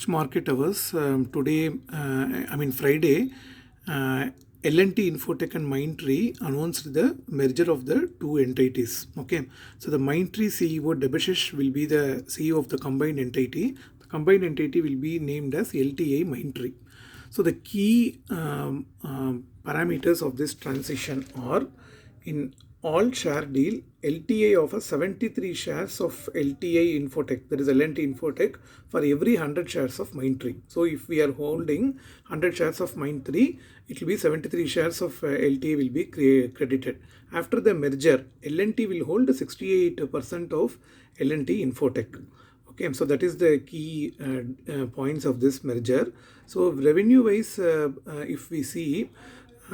post market hours today, Friday, L&T Infotech and Mindtree announced the merger of the two entities. Okay, so the Mindtree CEO Debashish will be the CEO of the combined entity. The combined entity will be named as LTA Mindtree. So the key parameters of this transition are: in all share deal, LTA offers 73 shares of LTA Infotech, that is L&T Infotech, for every 100 shares of Mindtree. So if we are holding 100 shares of Mindtree, it will be 73 shares of LTA will be credited. After the merger, L&T will hold 68% of L&T Infotech. Okay, so that is the key points of this merger. So revenue wise, if we see,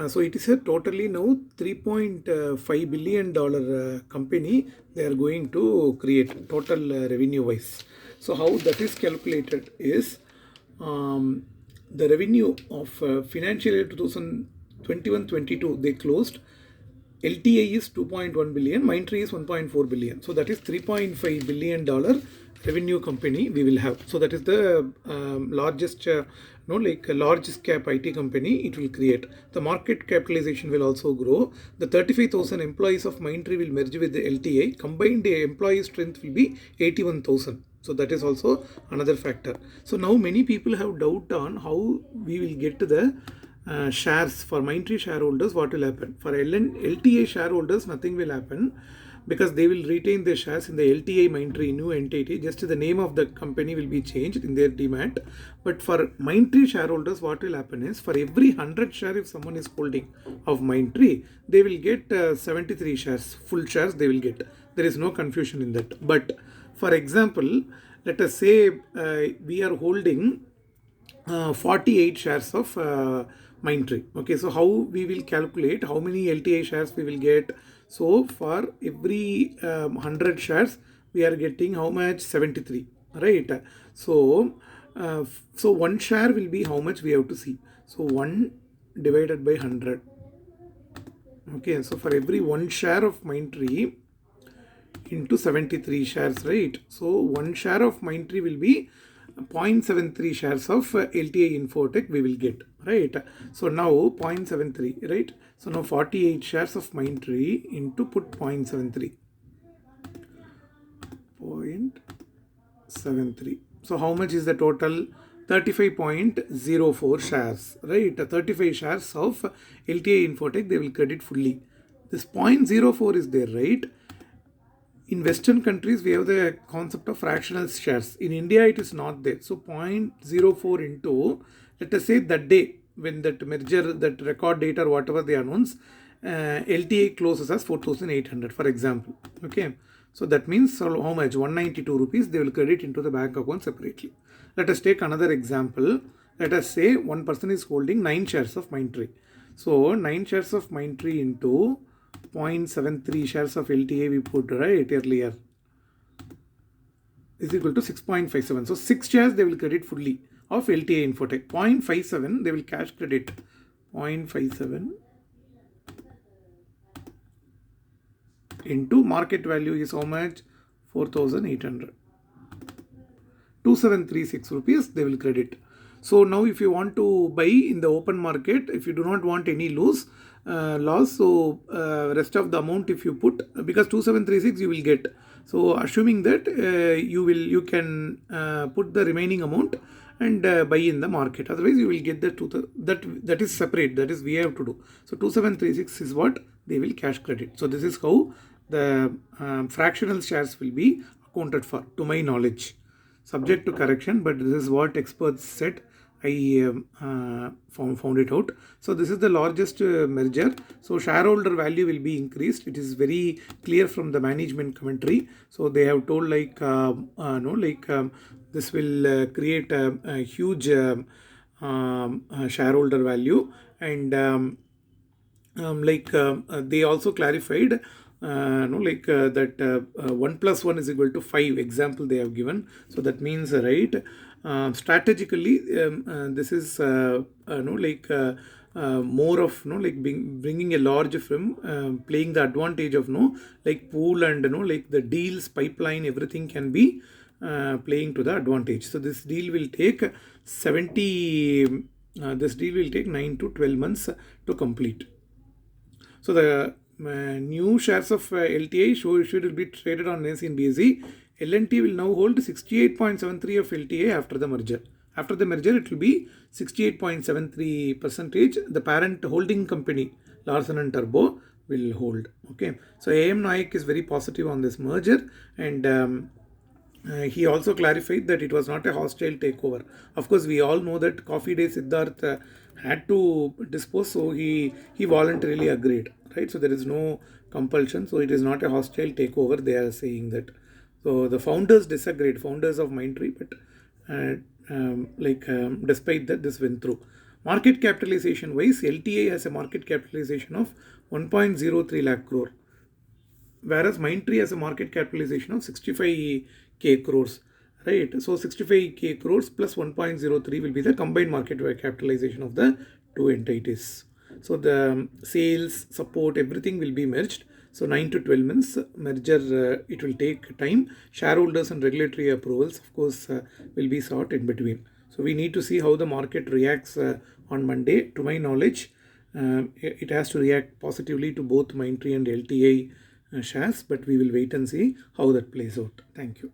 so it is a totally now $3.5 billion company they are going to create total revenue wise. So how that is calculated is the revenue of financial year 2021-22 they closed. LTA is 2.1 billion, Mindtree is 1.4 billion. So that is $3.5 billion revenue company we will have. So that is the largest, largest cap IT company it will create. The market capitalization will also grow. The 35,000 employees of Mindtree will merge with the LTA. Combined employee strength will be 81,000. So that is also another factor. So now many people have doubt on how we will get to the shares for Mindtree shareholders. What will happen for LTA shareholders? Nothing will happen because they will retain their shares in the LTA Mindtree new entity. Just the name of the company will be changed in their demat. But for Mindtree shareholders, what will happen is for every 100 share if someone is holding of Mindtree, they will get 73 shares, full shares they will get. There is no confusion in that. But for example, let us say we are holding 48 shares of Mindtree. Okay, so how we will calculate how many LTA shares we will get? So for every 100 shares, we are getting how much? 73, right? So, so one share will be how much we have to see. So 1 divided by 100. Okay, so for every one share of Mindtree into 73 shares, right? So one share of Mindtree will be 0.73 shares of LTA Infotech we will get, right? So now 0.73, right? So now 48 shares of Mindtree into put 0.73. 0.73. So how much is the total? 35.04 shares, right? 35 shares of LTA Infotech they will credit fully. This 0.04 is there, right? In Western countries, we have the concept of fractional shares. In India, it is not there. So 0.04 into, let us say that day, when that merger, that record date or whatever they announce, LTA closes as 4,800, for example. Okay. So that means how much? 192 rupees they will credit into the bank account separately. Let us take another example. Let us say one person is holding 9 shares of Mindtree. So 9 shares of Mindtree into 0.73 shares of LTA we put right earlier is equal to 6.57. So 6 shares they will credit fully of LTA Infotech. 0.57 they will cash credit. 0.57 into market value is how much? 4,800. 2736 rupees they will credit. So now if you want to buy in the open market, if you do not want any loss, so rest of the amount if you put, because 2736 you will get. So assuming that you can put the remaining amount and buy in the market. Otherwise you will get the that is separate. That is we have to do. So 2736 is what they will cash credit. So this is how the fractional shares will be accounted for, to my knowledge. Subject to correction, but this is what experts said. I found it out. So this is the largest merger. So shareholder value will be increased. It is very clear from the management commentary. So they have told this will create a huge shareholder value, and they also clarified that 1 plus 1 is equal to 5 example they have given. So that means right, strategically this is more of bringing a large firm, playing the advantage of pool and the deals pipeline, everything can be playing to the advantage. So this deal will take 9 to 12 months to complete. So the new shares of LTI should be traded on NSE and BSE. L&T will now hold 68.73 of LTI after the merger. After the merger, it will be 68.73%. The parent holding company, Larsen and Turbo, will hold. Okay. So AM Naik is very positive on this merger, and he also clarified that it was not a hostile takeover. Of course, we all know that Coffee Day Siddharth had to dispose, so he voluntarily agreed, right? So there is no compulsion, so it is not a hostile takeover. They are saying that. So the founders disagreed, founders of Mindtree, but despite that, this went through. Market capitalization wise, LTA has a market capitalization of 1.03 lakh crore, whereas Mindtree has a market capitalization of 65k crores, right? So 65k crores plus 1.03 will be the combined market capitalization of the two entities. So the sales, support, everything will be merged. So 9 to 12 months merger, it will take time. Shareholders and regulatory approvals, of course, will be sought in between. So we need to see how the market reacts on Monday. To my knowledge, it has to react positively to both Mindtree and LTI shares, but we will wait and see how that plays out. Thank you.